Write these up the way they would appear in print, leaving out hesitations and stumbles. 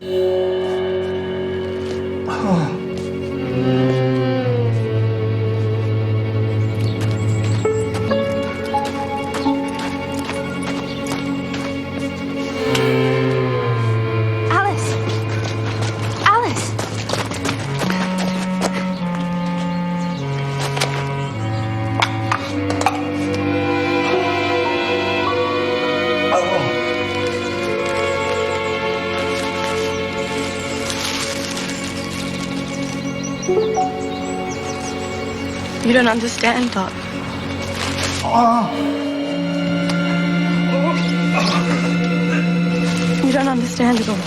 You don't understand, Pop. You don't understand at all.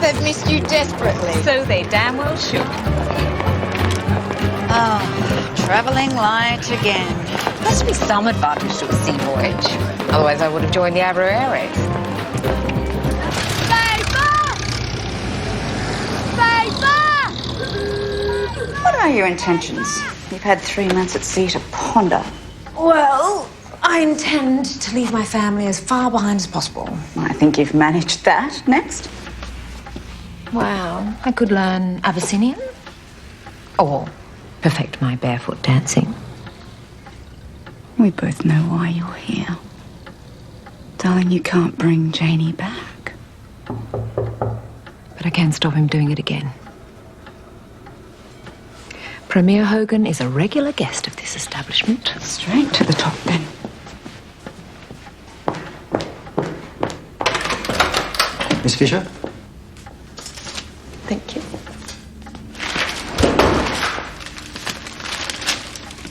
They've missed you desperately. So they damn well should. Oh, travelling light again. Must be some advantage to a sea voyage. Otherwise I would have joined the Aberraries. What are your intentions? You've had 3 months at sea to ponder. Well, I intend to leave my family as far behind as possible. I think you've managed that. Next. Well, I could learn Abyssinian. Or perfect my barefoot dancing. We both know why you're here. Darling, you can't bring Janie back. But I can stop him doing it again. Premier Hogan is a regular guest of this establishment. Straight to the top, then. Miss Fisher? Thank you.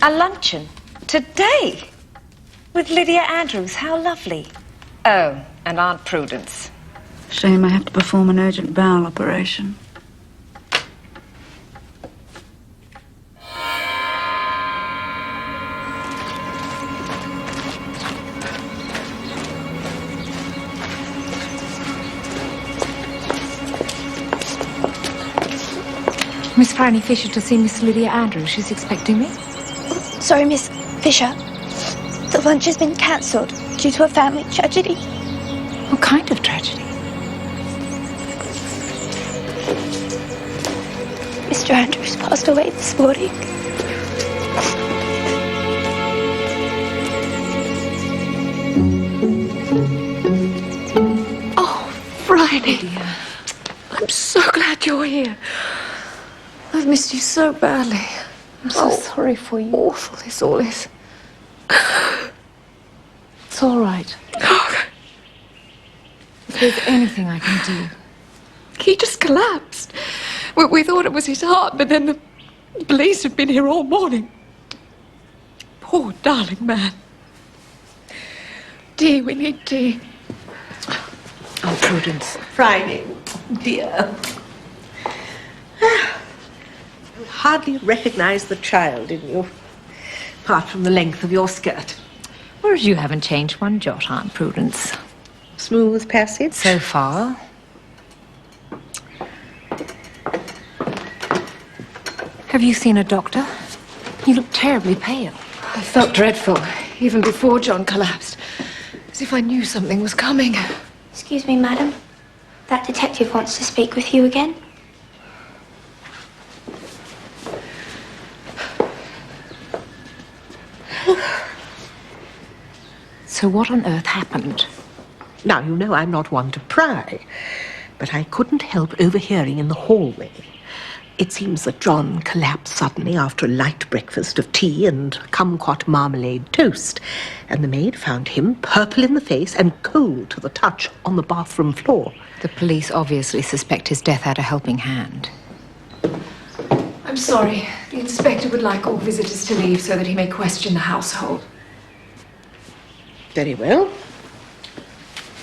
A luncheon today with Lydia Andrews. How lovely. Oh, and Aunt Prudence. Shame I have to perform an urgent bowel operation. Miss Franny Fisher to see Miss Lydia Andrews. She's expecting me. Sorry, Miss Fisher. The lunch has been cancelled due to a family tragedy. What kind of tragedy? Mr. Andrews passed away this morning. Oh, Franny. Lydia. I'm so glad you're here. I've missed you so badly. I'm so sorry for you. Awful this all is. It's all right. If there's anything I can do. He just collapsed. We thought it was his heart, but then the police have been here all morning. Poor darling man. Tea, we need tea. Oh, Prudence. Friday, dear. You hardly recognize the child in you, apart from the length of your skirt. Whereas you haven't changed one jot, Aunt Prudence. Smooth passage. So far. Have you seen a doctor? You look terribly pale. I felt dreadful, even before John collapsed. As if I knew something was coming. Excuse me, madam. That detective wants to speak with you again. So what on earth happened? Now, you know I'm not one to pry, but I couldn't help overhearing in the hallway. It seems that John collapsed suddenly after a light breakfast of tea and kumquat marmalade toast, and the maid found him purple in the face and cold to the touch on the bathroom floor. The police obviously suspect his death had a helping hand. I'm sorry. The inspector would like all visitors to leave so that he may question the household. Very well.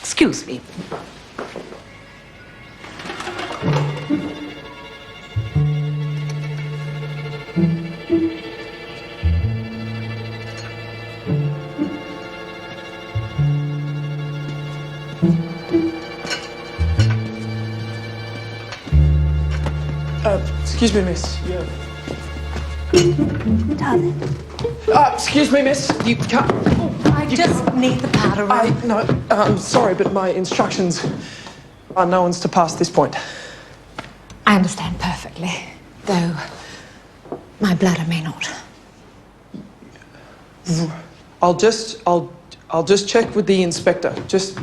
Excuse me. Excuse me, miss. Yeah. Darling. Excuse me, miss. You can't. I just need the powder room. No, I'm sorry, but my instructions are no one's to pass this point. I understand perfectly, though my bladder may not. I'll just check with the inspector. Just.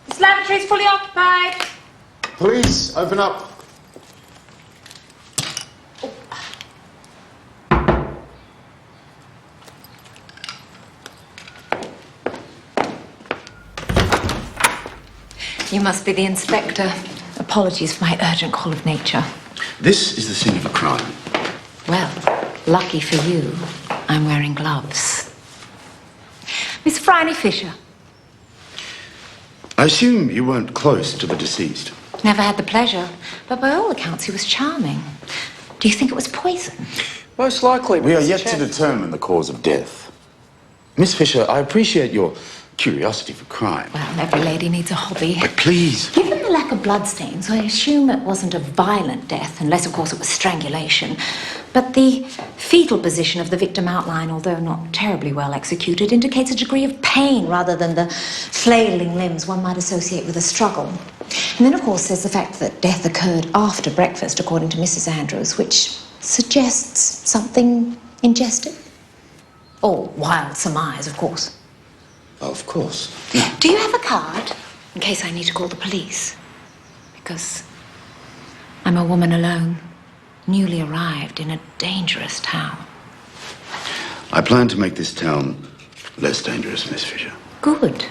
This lavatory's fully occupied. Please, open up. You must be the inspector. Apologies for my urgent call of nature. This is the scene of a crime. Well, lucky for you, I'm wearing gloves. Miss Phryne Fisher. I assume you weren't close to the deceased. Never had the pleasure, but by all accounts he was charming. Do you think it was poison? Most likely. We are Mr. yet to Chair. determine the cause of death. Miss Fisher, I appreciate your curiosity for crime. Well, every lady needs a hobby. But please, Given the lack of bloodstains, I assume it wasn't a violent death, unless, of course, it was strangulation. But the fetal position of the victim outline, although not terribly well executed, indicates a degree of pain rather than the flailing limbs one might associate with a struggle. And then, of course, there's the fact that death occurred after breakfast, according to Mrs. Andrews, which suggests something ingested. Or wild surmise, of course. of course. Do you have a card, in case I need to call the police? Because I'm a woman alone, newly arrived in a dangerous town. I plan to make this town less dangerous, Miss Fisher. Good.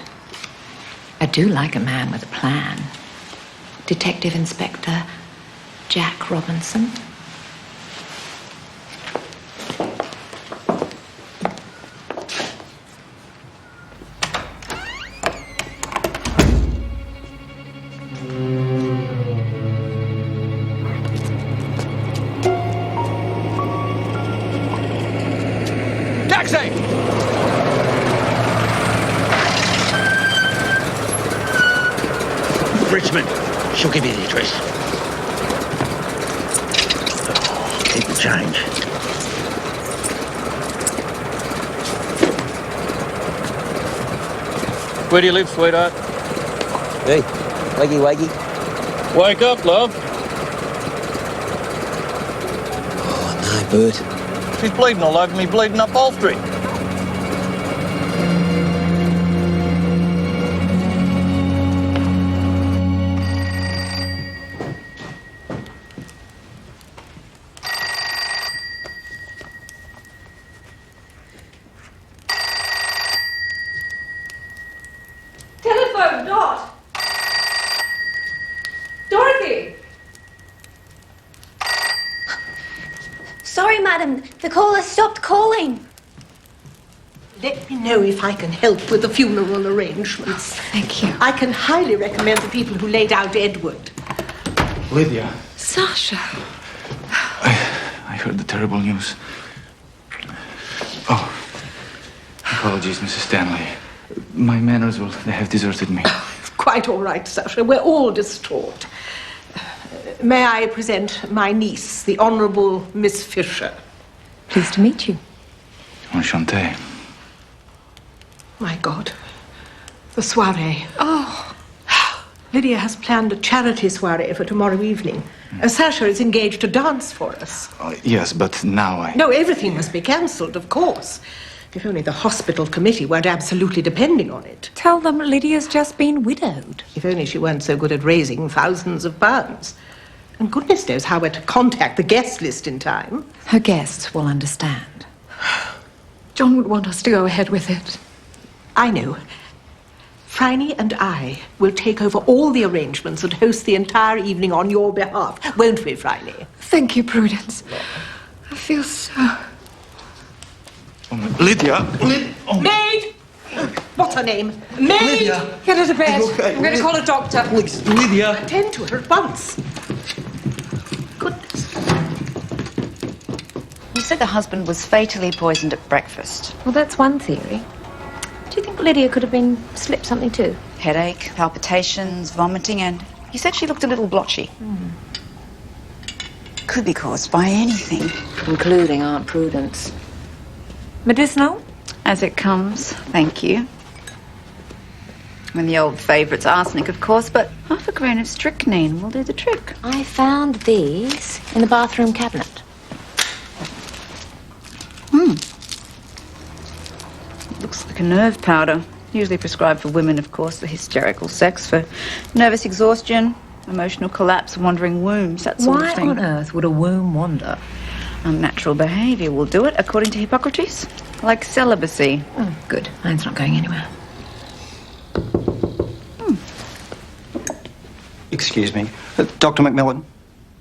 I do like a man with a plan. Detective Inspector Jack Robinson. Taxi! Richmond. She'll give you the address. Oh, keep the change. Where do you live, sweetheart? Hey, wakey wakey. Wake up, love. Oh, no, Bert. She's bleeding all over me, bleeding upholstery. phone, Dot! Dorothy! Sorry, madam. The caller stopped calling. Let me know if I can help with the funeral arrangements. Thank you. I can highly recommend the people who laid out Edward. Lydia, Sasha. I heard the terrible news. Oh, apologies, Mrs. Stanley. My manners they have deserted me. Quite all right, Sasha. We're all distraught. May I present my niece, the Honourable Miss Fisher? Pleased to meet you. Enchanté. My God. The soiree. Oh. Lydia has planned a charity soiree for tomorrow evening. Sasha is engaged to dance for us. Yes, but now No, everything must be cancelled, of course. If only the hospital committee weren't absolutely depending on it. Tell them Lydia's just been widowed. If only she weren't so good at raising thousands of pounds. And goodness knows how we're to contact the guest list in time. Her guests will understand. John would want us to go ahead with it. I know. Franny and I will take over all the arrangements and host the entire evening on your behalf. Won't we, Franny? Thank you, Prudence. I feel so... Lydia! Maid! What's her name? Maid! Lydia! Get her to bed. Okay, I'm going to call a doctor. Please, Lydia! Attend to her at once. Goodness. You said the husband was fatally poisoned at breakfast. Well, that's one theory. Do you think Lydia could have been slipped something too? Headache, palpitations, vomiting, and you said she looked a little blotchy. Could be caused by anything. Including Aunt Prudence. Medicinal? As it comes, thank you. And the old favourite's arsenic, of course, but half a grain of strychnine will do the trick. I found these in the bathroom cabinet. Looks like a nerve powder. Usually prescribed for women, of course, for hysterical sex, for nervous exhaustion, emotional collapse, wandering wombs, that sort of thing. Why on earth would a womb wander? Unnatural behaviour will do it, according to Hippocrates. Like celibacy. Oh, good. Mine's not going anywhere. Excuse me. Dr. McMillan,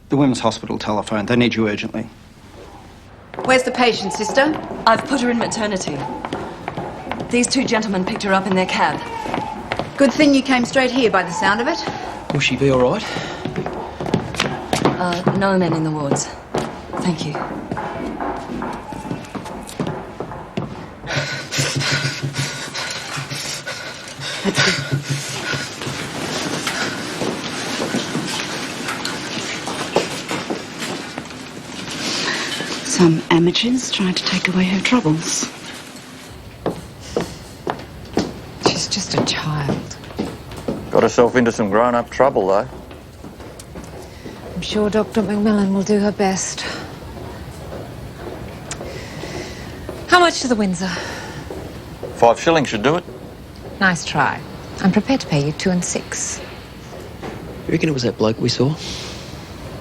the Women's Hospital telephone. They need you urgently. Where's the patient, sister? I've put her in maternity. These two gentlemen picked her up in their cab. Good thing you came straight here by the sound of it. Will she be all right? No men in the wards. Thank you. Some amateurs trying to take away her troubles. She's just a child. Got herself into some grown-up trouble, though. I'm sure Dr. McMillan will do her best. How much to the Windsor? 5 shillings should do it. Nice try. I'm prepared to pay you 2 and 6. You reckon it was that bloke we saw?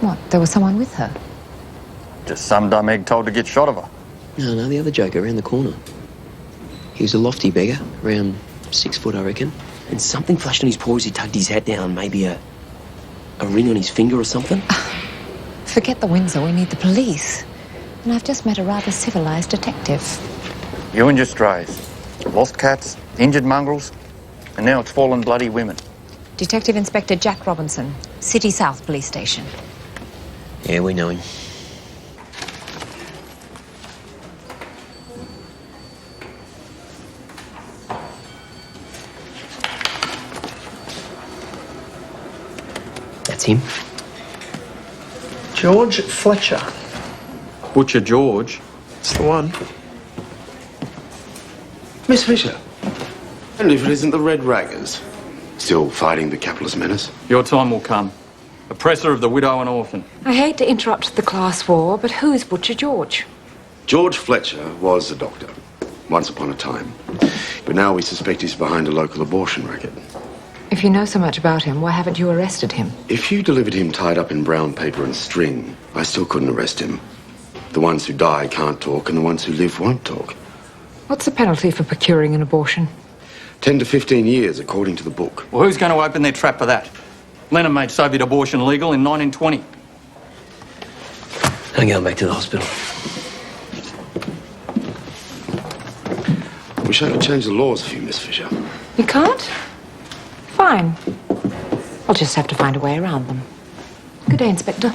What, there was someone with her? Just some dumb egg told to get shot of her. No, the other joker around the corner. He was a lofty beggar, around 6 foot, I reckon. And something flashed on his paw as he tugged his hat down. Maybe a ring on his finger or something. Forget the Windsor, we need the police. And I've just met a rather civilised detective. You and your strays. Lost cats, injured mongrels, and now it's fallen bloody women. Detective Inspector Jack Robinson, City South Police Station. Yeah, we know him. That's him. George Fletcher. Butcher George. It's the one. Miss Fisher. And if it isn't the Red Raggers, still fighting the capitalist menace? Your time will come. Oppressor of the widow and orphan. I hate to interrupt the class war, but who is Butcher George? George Fletcher was a doctor, once upon a time. But now we suspect he's behind a local abortion racket. If you know so much about him, why haven't you arrested him? If you delivered him tied up in brown paper and string, I still couldn't arrest him. The ones who die can't talk, and the ones who live won't talk. What's the penalty for procuring an abortion? 10 to 15 years, according to the book. Well, who's going to open their trap for that? Lenin made Soviet abortion legal in 1920. I'm going back to the hospital. I wish I could change the laws for you, Miss Fisher. You can't? Fine. I'll just have to find a way around them. Good day, Inspector.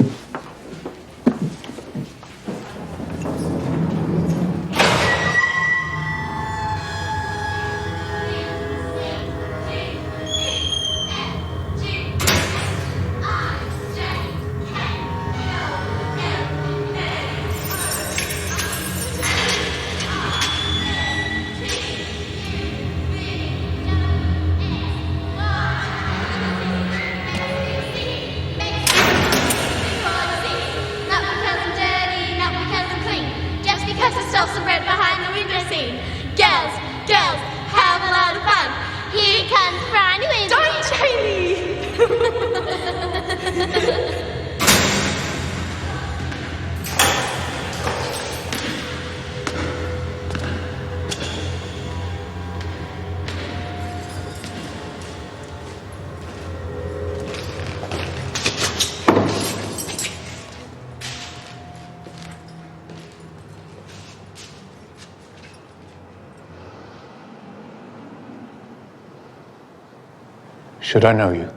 Should I know you?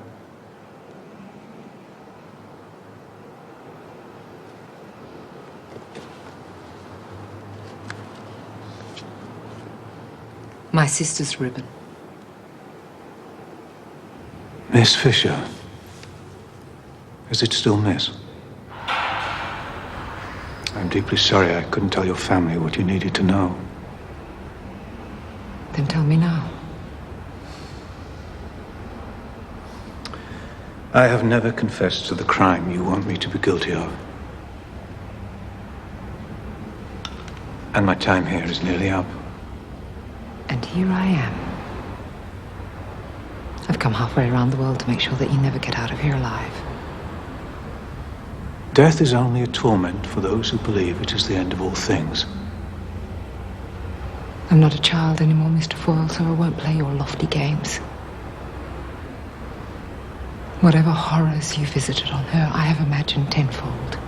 My sister's ribbon. Miss Fisher. Is it still Miss? I'm deeply sorry I couldn't tell your family what you needed to know. Then tell me now. I have never confessed to the crime you want me to be guilty of. And my time here is nearly up. And here I am. I've come halfway around the world to make sure that you never get out of here alive. Death is only a torment for those who believe it is the end of all things. I'm not a child anymore, Mr. Foyle, so I won't play your lofty games. Whatever horrors you visited on her, I have imagined tenfold.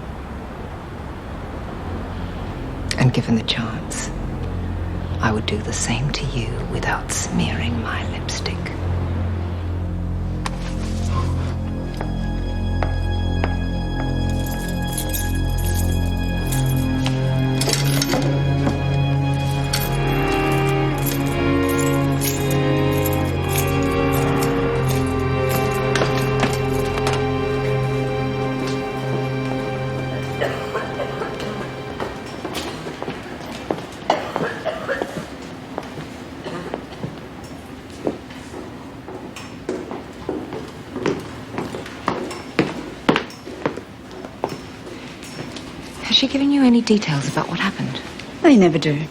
And given the chance, I would do the same to you without smearing my lipstick. Has she given you any details about what happened? They never do.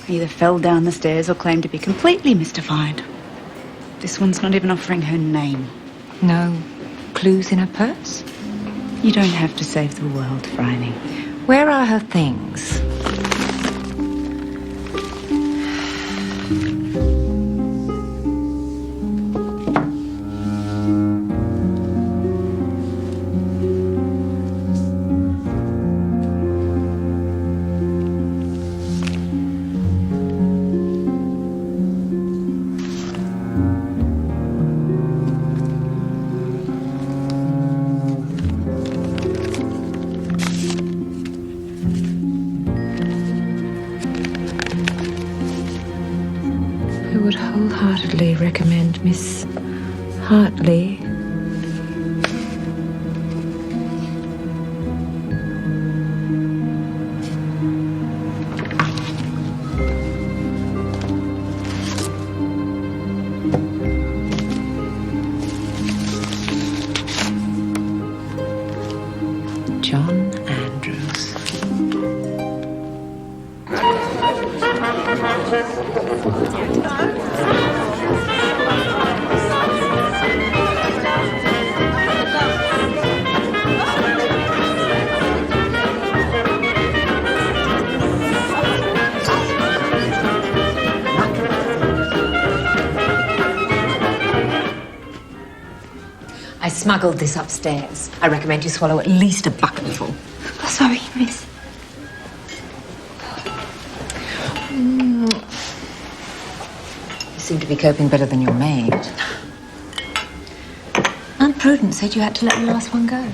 Either fell down the stairs or claimed to be completely mystified. This one's not even offering her name. No clues in her purse? You don't have to save the world, Bryony. Where are her things? I would wholeheartedly recommend Miss Hartley. John Andrews. smuggled this upstairs. I recommend you swallow at least a bucketful. Oh, sorry, miss. You seem to be coping better than your maid. Aunt Prudence said you had to let the last one go.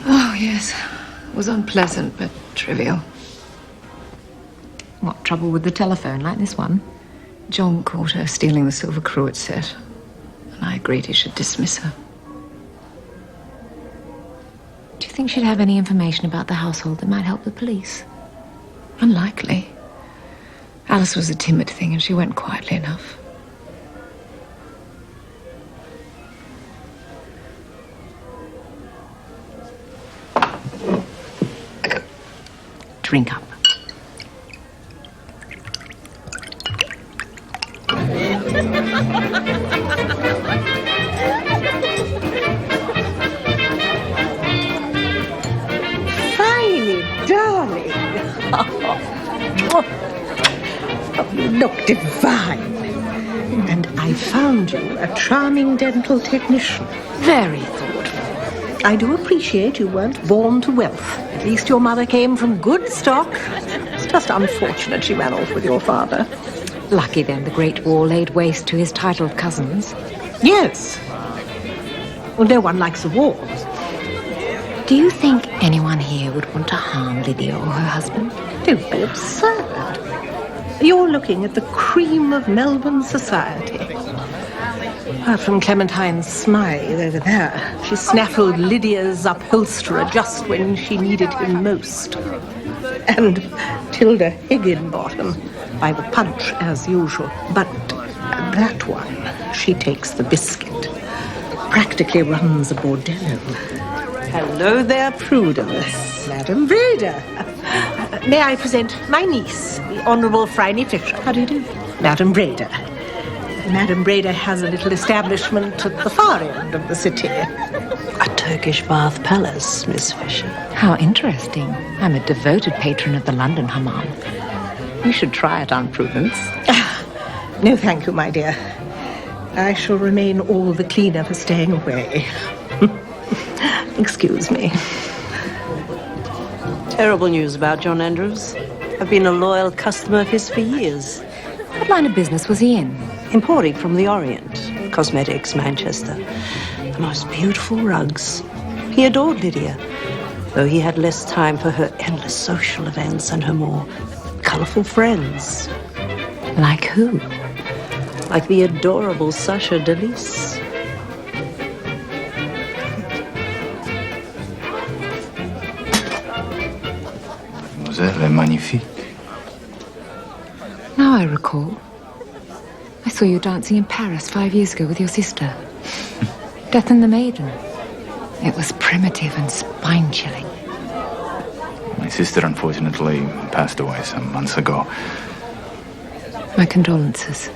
Oh, yes. It was unpleasant, but trivial. What, trouble with the telephone like this one? John caught her stealing the silver cruet set, and I agreed he should dismiss her. Do you think she'd have any information about the household that might help the police? Unlikely. Alice was a timid thing, and she went quietly enough. Drink up. Finey, darling. Oh, you look divine. And I found you a charming dental technician. Very thoughtful. I do appreciate you weren't born to wealth. At least your mother came from good stock. It's just unfortunate she ran off with your father. Lucky then the Great War laid waste to his titled cousins. Yes. Well, no one likes a war. Do you think anyone here would want to harm Lydia or her husband? Don't be absurd. You're looking at the cream of Melbourne society. Apart from Clementine Smythe over there, she snaffled Lydia's upholsterer just when she needed him most. And Tilda Higginbottom by the punch, as usual. But that one, she takes the biscuit. Practically runs a bordello. Hello there, Prudence. Madam Breda. May I present my niece, the Honourable Phryne Fisher. How do you do? Madam Breda. Madam Breda has a little establishment at the far end of the city. A Turkish bath palace, Miss Fisher. How interesting. I'm a devoted patron of the London hammam. You should try it, Aunt Prudence. No, thank you, my dear. I shall remain all the cleaner for staying away. Excuse me. Terrible news about John Andrews. I've been a loyal customer of his for years. What line of business was he in? Importing from the Orient. Cosmetics, Manchester. The most beautiful rugs. He adored Lydia, though he had less time for her endless social events and her more colourful friends. Like who? Like the adorable Sasha Delis. Mademoiselle est magnifique. Now I recall. I saw you dancing in Paris 5 years ago with your sister. Death and the Maiden. It was primitive and spine-chilling. My sister, unfortunately, passed away some months ago. My condolences.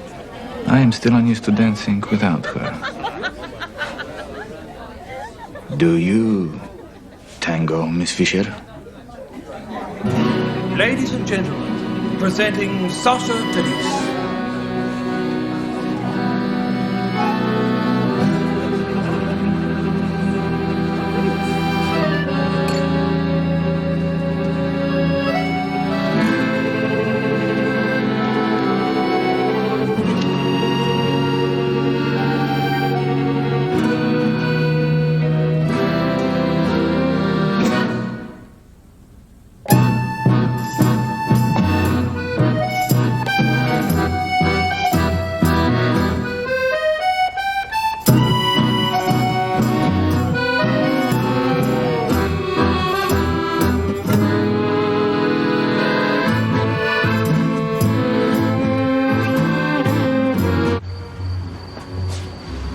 I am still unused to dancing without her. Do you tango, Miss Fisher? Ladies and gentlemen, presenting Sasha Delis.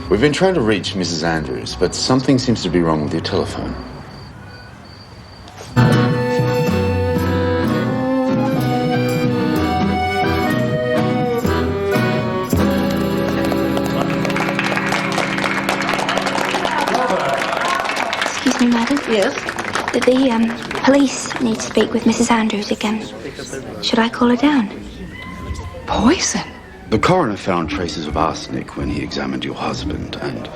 We've been trying to reach Mrs. Andrews, but something seems to be wrong with your telephone. Excuse me, madam. Yes? The police need to speak with Mrs. Andrews again. Should I call her down? Poison? The coroner found traces of arsenic when he examined your husband, and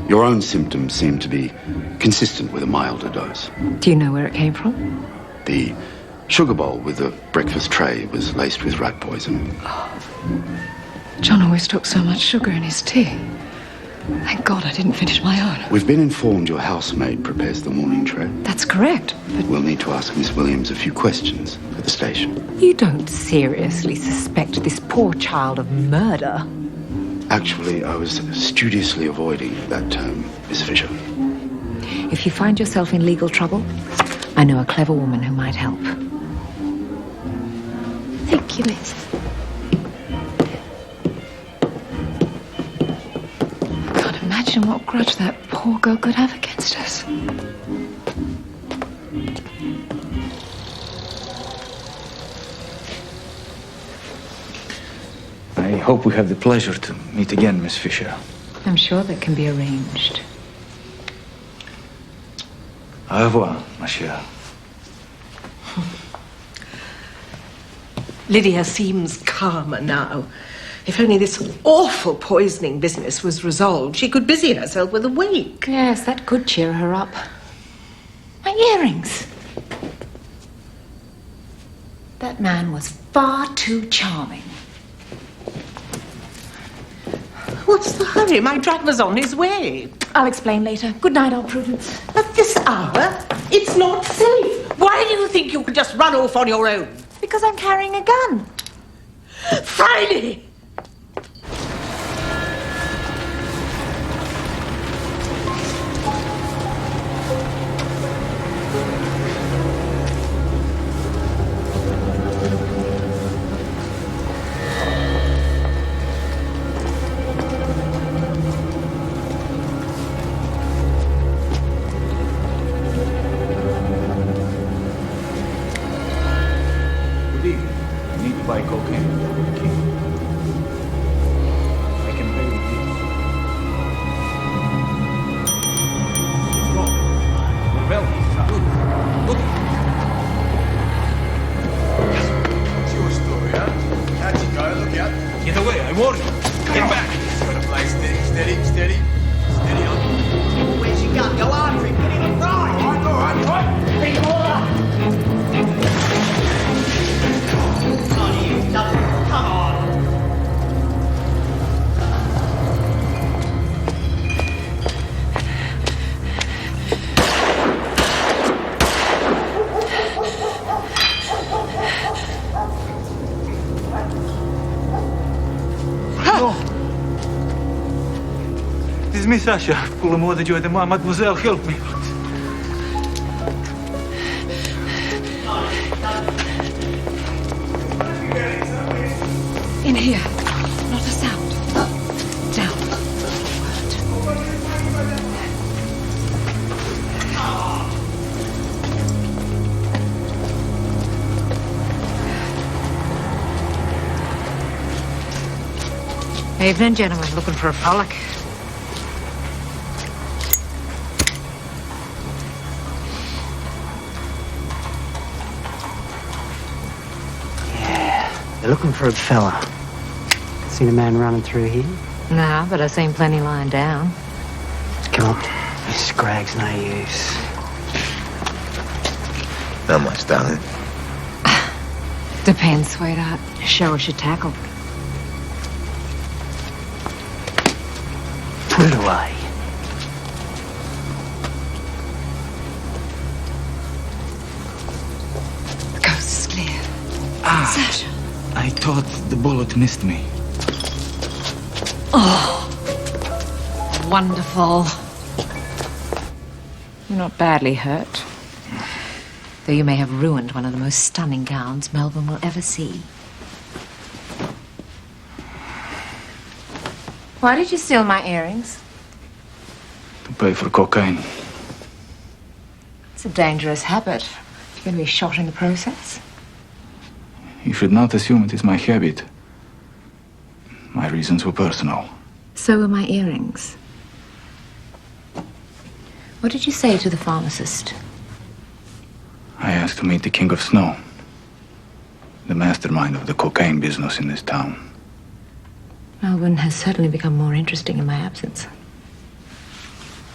your own symptoms seem to be consistent with a milder dose. Do you know where it came from? The sugar bowl with the breakfast tray was laced with rat poison. John always took so much sugar in his tea. Thank God I didn't finish my own. We've been informed your housemaid prepares the morning tray. That's correct, but... We'll need to ask Miss Williams a few questions at the station. You don't seriously suspect this poor child of murder? Actually, I was studiously avoiding that term, Miss Fisher. If you find yourself in legal trouble, I know a clever woman who might help. Thank you, miss. Imagine what grudge that poor girl could have against us. I hope we have the pleasure to meet again, Miss Fisher. I'm sure that can be arranged. Au revoir, ma chère. Lydia seems calmer now. If only this awful poisoning business was resolved, she could busy herself with a wake. Yes, that could cheer her up. My earrings. That man was far too charming. What's the hurry? My driver's on his way. I'll explain later. Good night, Aunt Prudence. At this hour? It's not safe. Why do you think you could just run off on your own? Because I'm carrying a gun. Friday! Me, Sasha, full of more the joy than my mademoiselle. Help me, please. In here. Not a sound. Down. Evening, gentlemen. Looking for a frolic. They're looking for a fella. Seen a man running through here? No, but I've seen plenty lying down. Come on. This scrag's no use. Not much, darling. Depends, sweetheart. Show us your tackle. Put it away. The coast is clear. Sasha. I thought the bullet missed me. Oh, wonderful. You're not badly hurt. Though you may have ruined one of the most stunning gowns Melbourne will ever see. Why did you steal my earrings? To pay for cocaine. It's a dangerous habit. You're going to be shot in the process. You should not assume it is my habit. My reasons were personal. So were my earrings. What did you say to the pharmacist? I asked to meet the King of Snow, the mastermind of the cocaine business in this town. Melbourne has certainly become more interesting in my absence.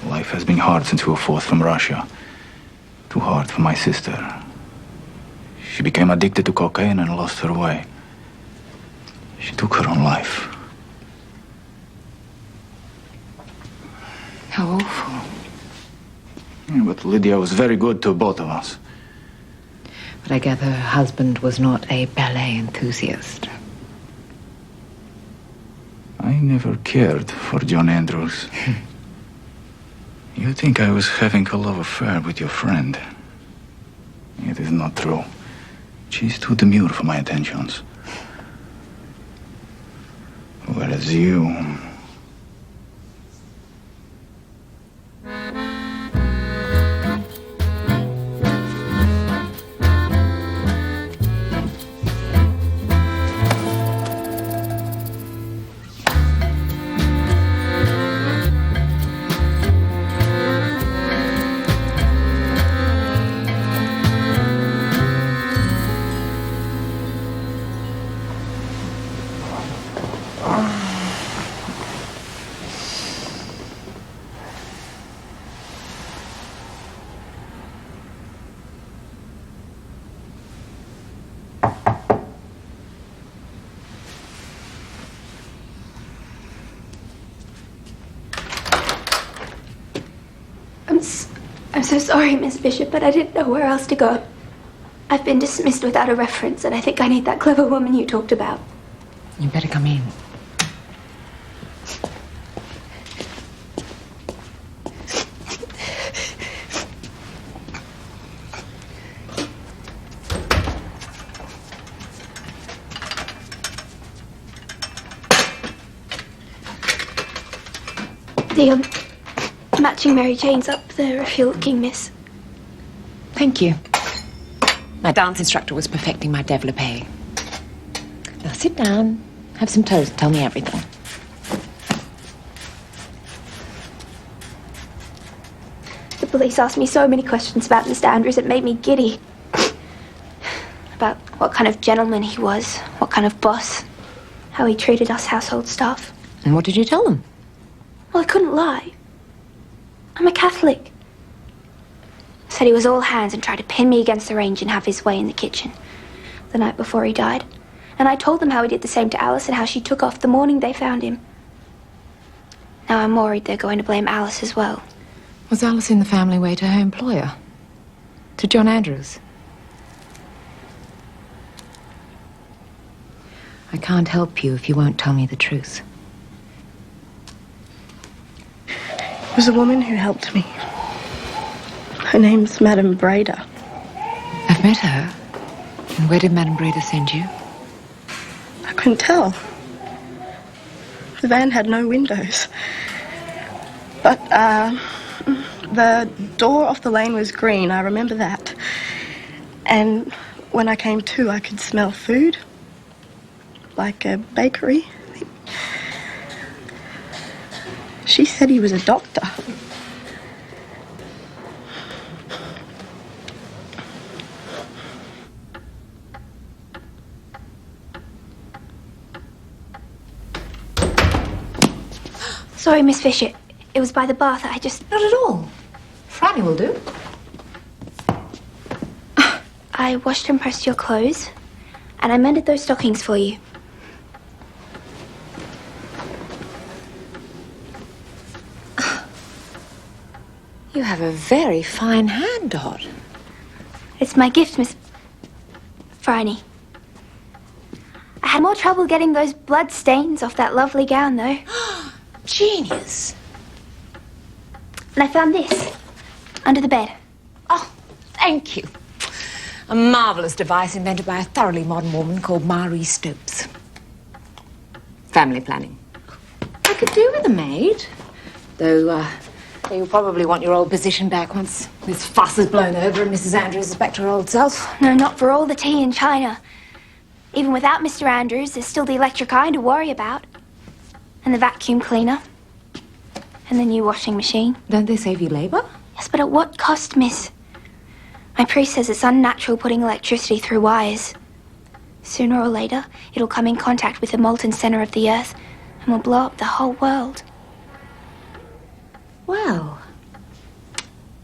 Life has been hard since we were forced from Russia. Too hard for my sister. She became addicted to cocaine and lost her way. She took her own life. How awful. Yeah, but Lydia was very good to both of us. But I gather her husband was not a ballet enthusiast. I never cared for John Andrews. You think I was having a love affair with your friend. It is not true. She's too demure for my attentions. Whereas you... I'm so sorry, Miss Bishop, but I didn't know where else to go. I've been dismissed without a reference, and I think I need that clever woman you talked about. You better come in. The matching Mary Jane's up there if you're looking, miss. Thank you. My dance instructor was perfecting my développé. Now sit down, have some toast, and tell me everything. The police asked me so many questions about Mr. Andrews, it made me giddy. About what kind of gentleman he was, what kind of boss, how he treated us household staff. And what did you tell them? Well, I couldn't lie. I'm a Catholic. Said he was all hands and tried to pin me against the range and have his way in the kitchen the night before he died. And I told them how he did the same to Alice and how she took off the morning they found him. Now I'm worried they're going to blame Alice as well. Was Alice in the family way to her employer? To John Andrews? I can't help you if you won't tell me the truth. It was a woman who helped me. Her name's Madame Brader. I've met her. And where did Madame Brader send you? I couldn't tell. The van had no windows. But, the door off the lane was green, I remember that. And when I came to, I could smell food. Like a bakery. She said he was a doctor. Sorry, Miss Fisher. It was by the bath. I just... Not at all. Franny will do. I washed and pressed your clothes, and I mended those stockings for you. You have a very fine hand, Dot. It's my gift, Miss... Franny. I had more trouble getting those blood stains off that lovely gown, though. Genius. And I found this under the bed. Oh, thank you. A marvellous device invented by a thoroughly modern woman called Marie Stopes. Family planning. I could do with a maid. Though, you'll probably want your old position back once this fuss is blown over and Mrs. Andrews is back to her old self. No, not for all the tea in China. Even without Mr. Andrews, there's still the electric iron to worry about. And the vacuum cleaner. And the new washing machine. Don't they save you labour? Yes, but at what cost, miss? My priest says it's unnatural putting electricity through wires. Sooner or later, it'll come in contact with the molten centre of the earth, and will blow up the whole world. Well,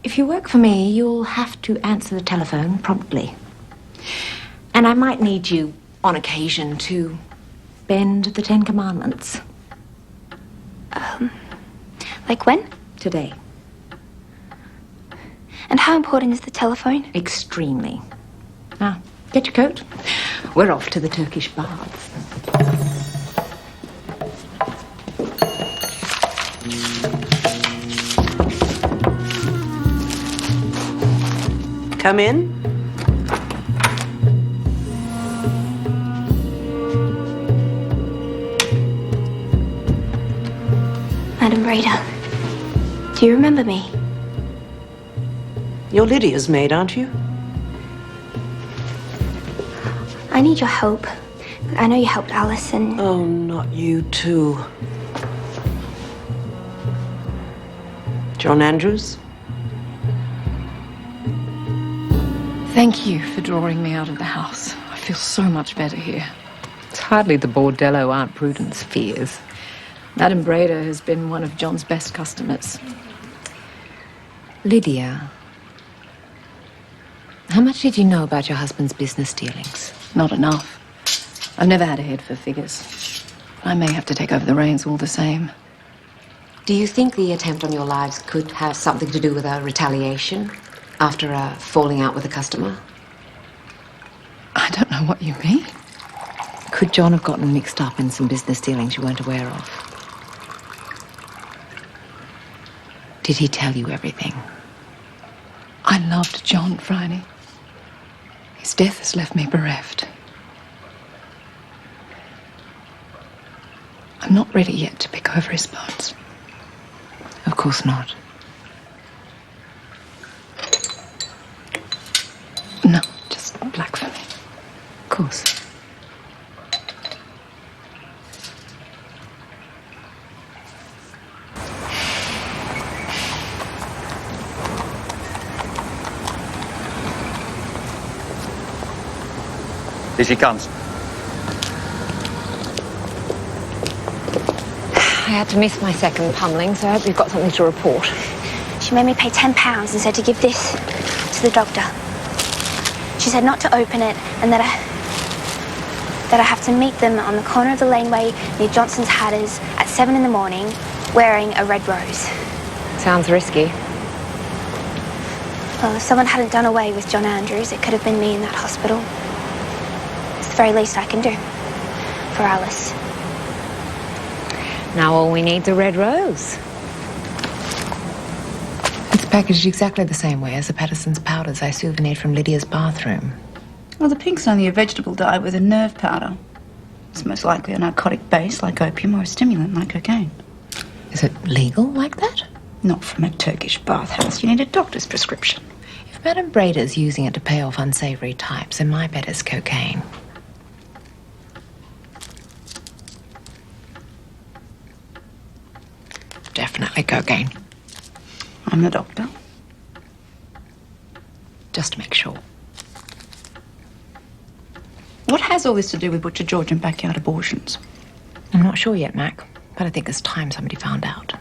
if you work for me, you'll have to answer the telephone promptly. And I might need you, on occasion, to bend the 10 Commandments. Like when? Today. And how important is the telephone? Extremely. Now, get your coat. We're off to the Turkish baths. Come in. Madam Breda, do you remember me? You're Lydia's maid, aren't you? I need your help. I know you helped Alice and... Oh, not you too. John Andrews? Thank you for drawing me out of the house. I feel so much better here. It's hardly the bordello Aunt Prudence fears. Madam Breda has been one of John's best customers. Lydia, how much did you know about your husband's business dealings? Not enough. I've never had a head for figures. I may have to take over the reins all the same. Do you think the attempt on your lives could have something to do with a retaliation after a falling out with a customer? I don't know what you mean. Could John have gotten mixed up in some business dealings you weren't aware of? Did he tell you everything? I loved John, Friday. His death has left me bereft. I'm not ready yet to pick over his bones. Of course not. No, just black for me. Of course. Here she comes. I had to miss my second pummeling, so I hope you've got something to report. She made me pay £10 and said to give this to the doctor. She said not to open it and that I have to meet them on the corner of the laneway near Johnson's Hatters at 7 in the morning wearing a red rose. Sounds risky. Well, if someone hadn't done away with John Andrews, it could have been me in that hospital. It's the very least I can do for Alice. Now all we need is a red rose. It's packaged exactly the same way as the Patterson's powders I souvenired from Lydia's bathroom. Well, the pink's only a vegetable dye with a nerve powder. It's most likely a narcotic base like opium or a stimulant like cocaine. Is it legal like that? Not from a Turkish bathhouse. You need a doctor's prescription. If Madame Breda's using it to pay off unsavory types, then my bet is cocaine. Definitely cocaine. I'm the doctor. Just to make sure. What has all this to do with Butcher George and backyard abortions? I'm not sure yet, Mac, but I think it's time somebody found out.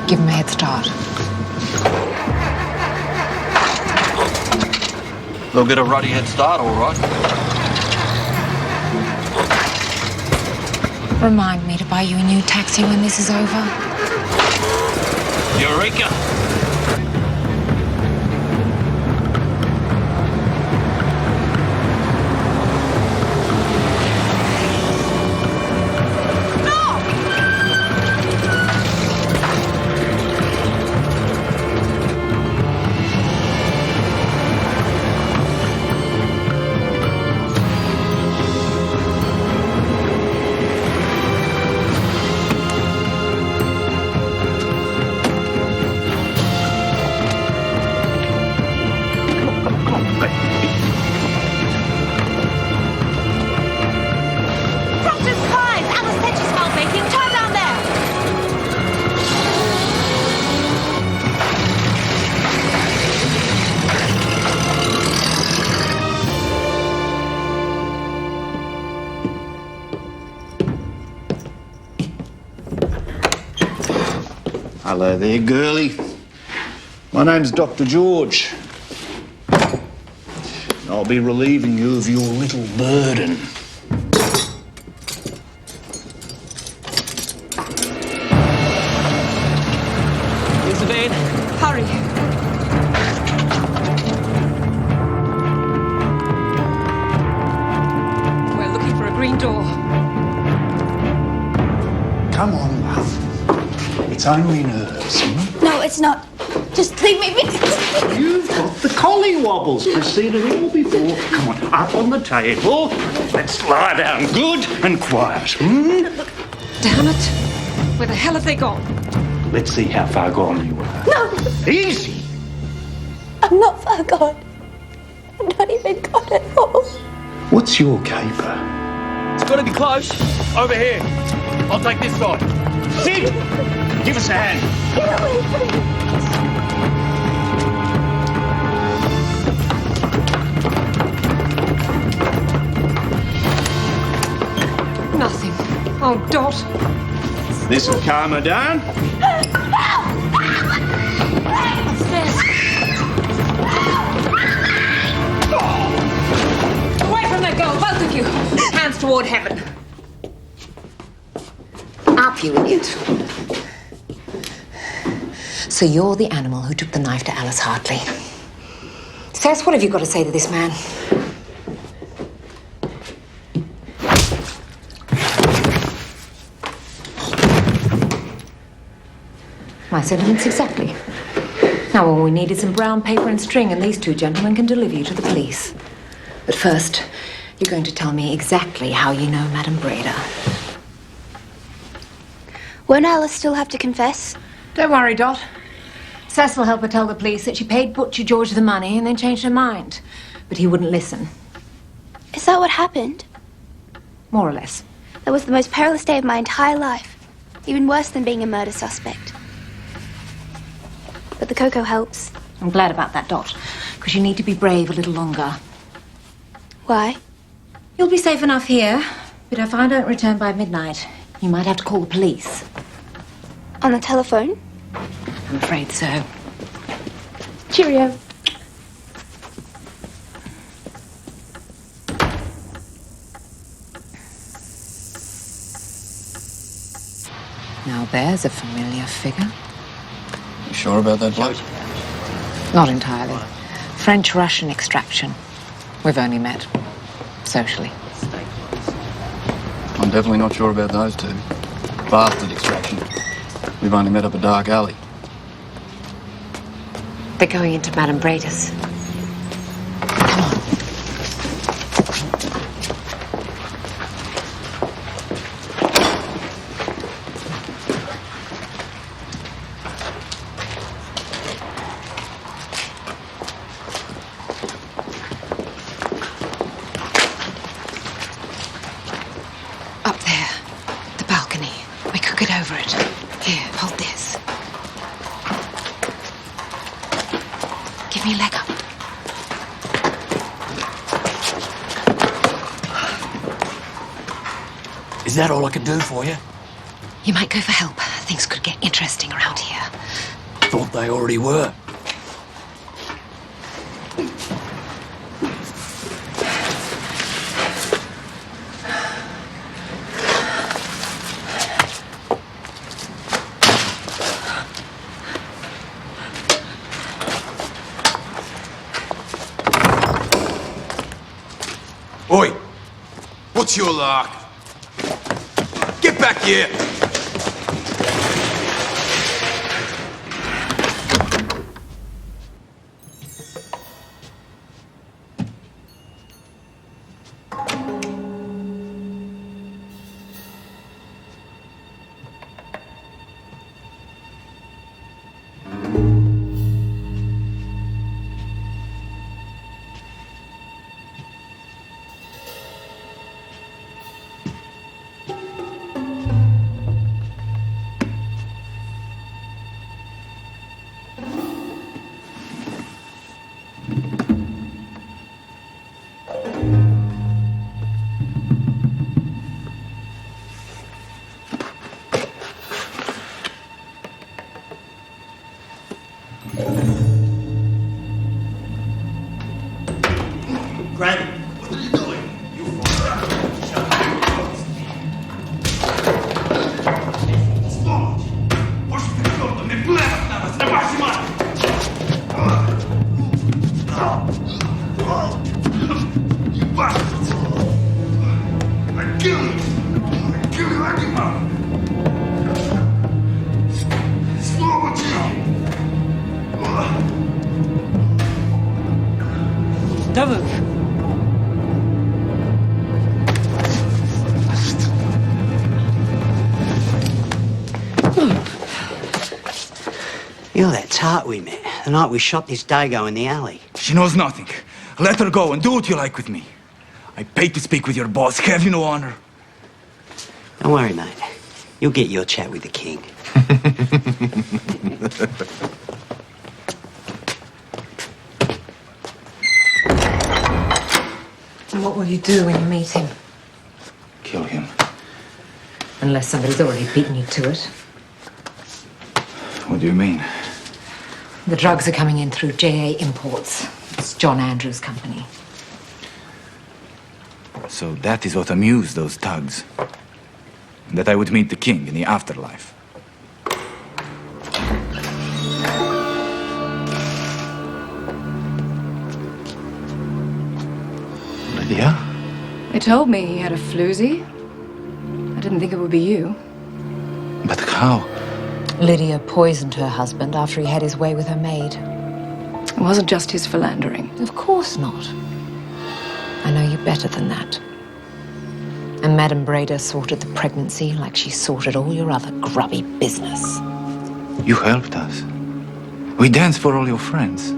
Give him a head start. They'll get a ruddy head start, all right. Remind me to buy you a new taxi when this is over. Eureka! Hello there, girlie. My name's Dr. George. I'll be relieving you of your little burden. Here's the van. Hurry. We're looking for a green door. Come on, love. It's only nerves. No, it's not. Just leave me be. You've got the collie wobbles. I've seen it all before. Come on, up on the table. Let's lie down good and quiet. Damn it. Where the hell have they gone? Let's see how far gone you are. No! Easy. I'm not far gone. I'm not even gone at all. What's your caper? It's got to be close. Over here. I'll take this side. Sid! Give us a hand. Get away from me. Nothing. Oh, Dot. This'll calm her down. Upstairs. Away from that girl, both of you. Hands toward heaven. Up, you idiot. So you're the animal who took the knife to Alice Hartley. Sess, what have you got to say to this man? My sentiments exactly. Now all we need is some brown paper and string, and these two gentlemen can deliver you to the police. But first, you're going to tell me exactly how you know Madame Breda. Won't Alice still have to confess? Don't worry, Dot. Sess will help her tell the police that she paid Butcher George the money and then changed her mind. But he wouldn't listen. Is that what happened? More or less. That was the most perilous day of my entire life. Even worse than being a murder suspect. But the cocoa helps. I'm glad about that, Dot, because you need to be brave a little longer. Why? You'll be safe enough here, but if I don't return by midnight, you might have to call the police. On the telephone? I'm afraid so. Cheerio. Now there's a familiar figure. You sure about that bloke? Not entirely. French-Russian extraction. We've only met socially. I'm definitely not sure about those two. Bastard extraction. We've only met up a dark alley. They're going into Madame Breda's. Up there, the balcony. We could get over it. Here, hold this. Give me a leg up. Is that all I can do for you? You might go for help. Things could get interesting around here. Thought they already were. Oi! What's your lark? Get back here! Don't move. You're that tart we met the night we shot this dago in the alley. She knows nothing. Let her go and do what you like with me. I paid to speak with your boss. Have you no honor? Don't worry, mate. You'll get your chat with the king. And what will you do when you meet him? Kill him. Unless somebody's already beaten you to it. What do you mean? The drugs are coming in through JA Imports. It's John Andrews' company. So that is what amused those thugs. That I would meet the king in the afterlife. Lydia? They told me he had a floozy. I didn't think it would be you. But how? Lydia poisoned her husband after he had his way with her maid. It wasn't just his philandering. Of course not. I know you better than that. And Madame Breda sorted the pregnancy like she sorted all your other grubby business. You helped us. We danced for all your friends.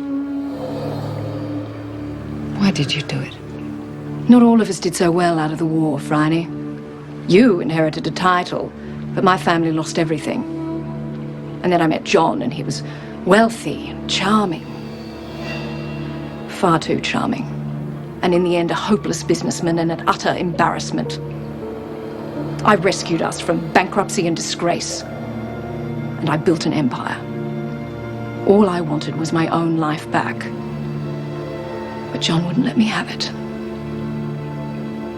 Why did you do it? Not all of us did so well out of the war, Phryne. You inherited a title, but my family lost everything. And then I met John, and he was wealthy and charming. Far too charming. And in the end, a hopeless businessman and an utter embarrassment. I rescued us from bankruptcy and disgrace. And I built an empire. All I wanted was my own life back. But John wouldn't let me have it.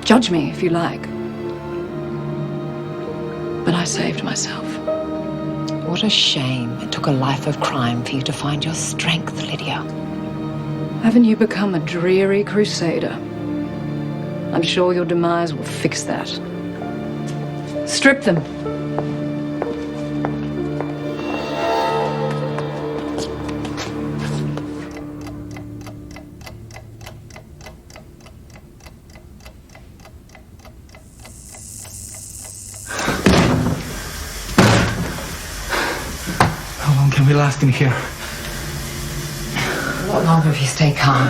Judge me if you like. But I saved myself. What a shame it took a life of crime for you to find your strength, Lydia. Haven't you become a dreary crusader? I'm sure your demise will fix that. Strip them. How long can we last in here? A lot longer if you stay calm.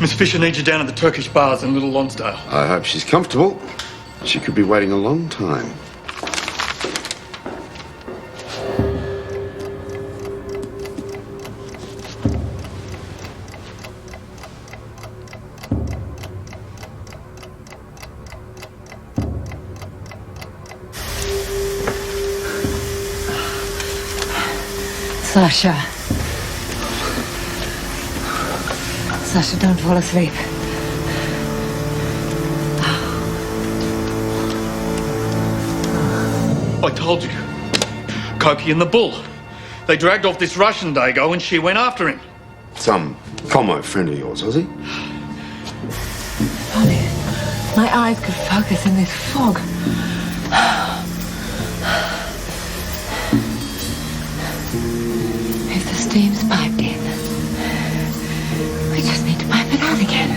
Miss Fisher needs you down at the Turkish bars in Little Lonsdale. I hope she's comfortable. She could be waiting a long time. Sasha. Sasha, don't fall asleep. I told you. Koki and the bull. They dragged off this Russian dago and she went after him. Some commo friend of yours, was he? Funny. My eyes could focus in this fog. If the steam's piped in, we just need to pipe it out again.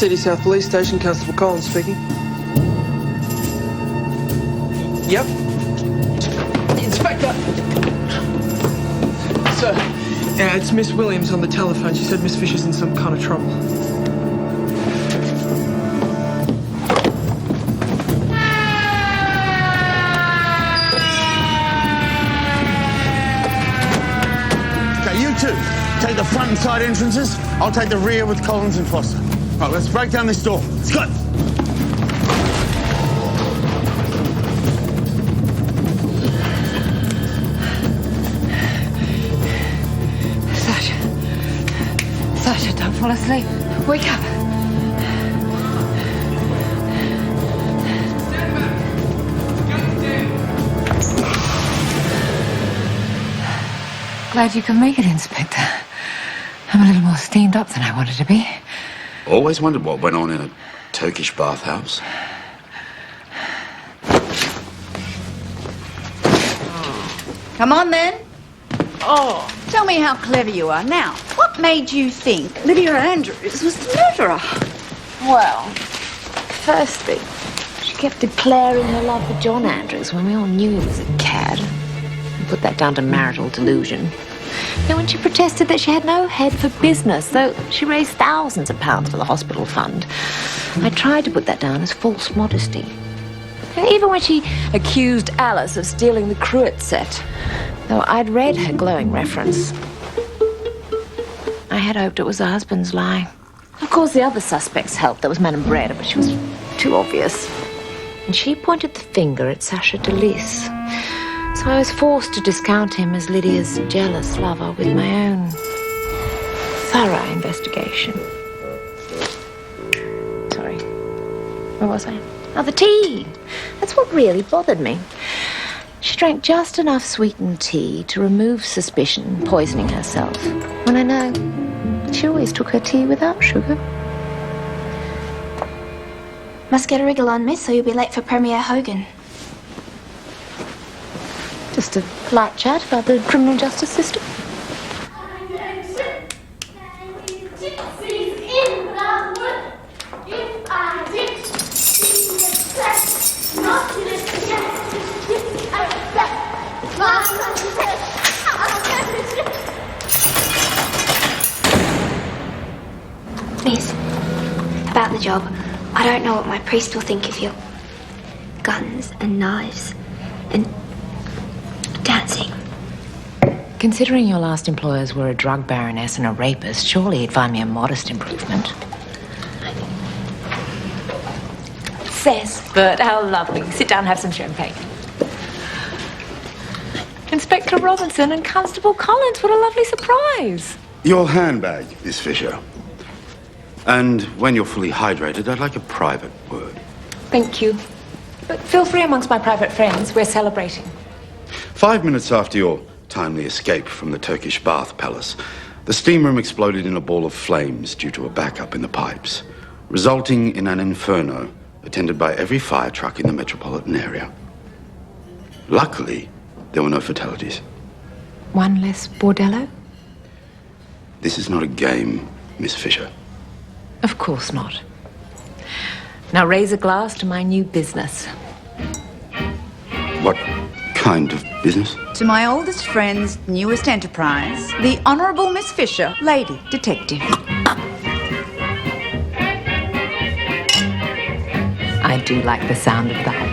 City South Police Station, Constable Collins speaking. Yep. Inspector! Sir, yeah, it's Miss Williams on the telephone. She said Miss Fisher's in some kind of trouble. Okay, you two, take the front and side entrances. I'll take the rear with Collins and Foster. Right, let's break down this door. Let's go. Sasha, don't fall asleep. Wake up. Glad you could make it, Inspector. I'm a little more steamed up than I wanted to be. Always wondered what went on in a Turkish bathhouse. Come on, then. Oh, tell me how clever you are. Now, what made you think Lydia Andrews was the murderer? Well, firstly, she kept declaring her love for John Andrews when we all knew he was a cad. And put that down to marital delusion. Then when she protested that she had no head for business, though she raised thousands of pounds for the hospital fund, I tried to put that down as false modesty. And even when she accused Alice of stealing the cruet set, though I'd read her glowing reference, I had hoped it was her husband's lie. Of course, the other suspects helped. There was Madame Breda, but she was too obvious. And she pointed the finger at Sacha Delis. So I was forced to discount him as Lydia's jealous lover with my own thorough investigation. Sorry, where was I? Oh, the tea. That's what really bothered me. She drank just enough sweetened tea to remove suspicion, poisoning herself, when I know she always took her tea without sugar. Must get a wriggle on, miss, or you'll be late for Premier Hogan. Just a polite chat about the criminal justice system. Miss, about the job, I don't know what my priest will think of you. Guns and knives and dancing. Considering your last employers were a drug baroness and a rapist, surely he'd find me a modest improvement. Says, Bert, how lovely. Sit down and have some champagne. Inspector Robinson and Constable Collins, what a lovely surprise. Your handbag, Miss Fisher. And when you're fully hydrated, I'd like a private word. Thank you. But feel free amongst my private friends. We're celebrating. 5 minutes after your timely escape from the Turkish bath palace, the steam room exploded in a ball of flames due to a backup in the pipes, resulting in an inferno attended by every fire truck in the metropolitan area. Luckily, there were no fatalities. One less bordello? This is not a game, Miss Fisher. Of course not. Now raise a glass to my new business. What kind of business? To my oldest friend's newest enterprise, the Honourable Miss Fisher, Lady Detective. I do like the sound of that.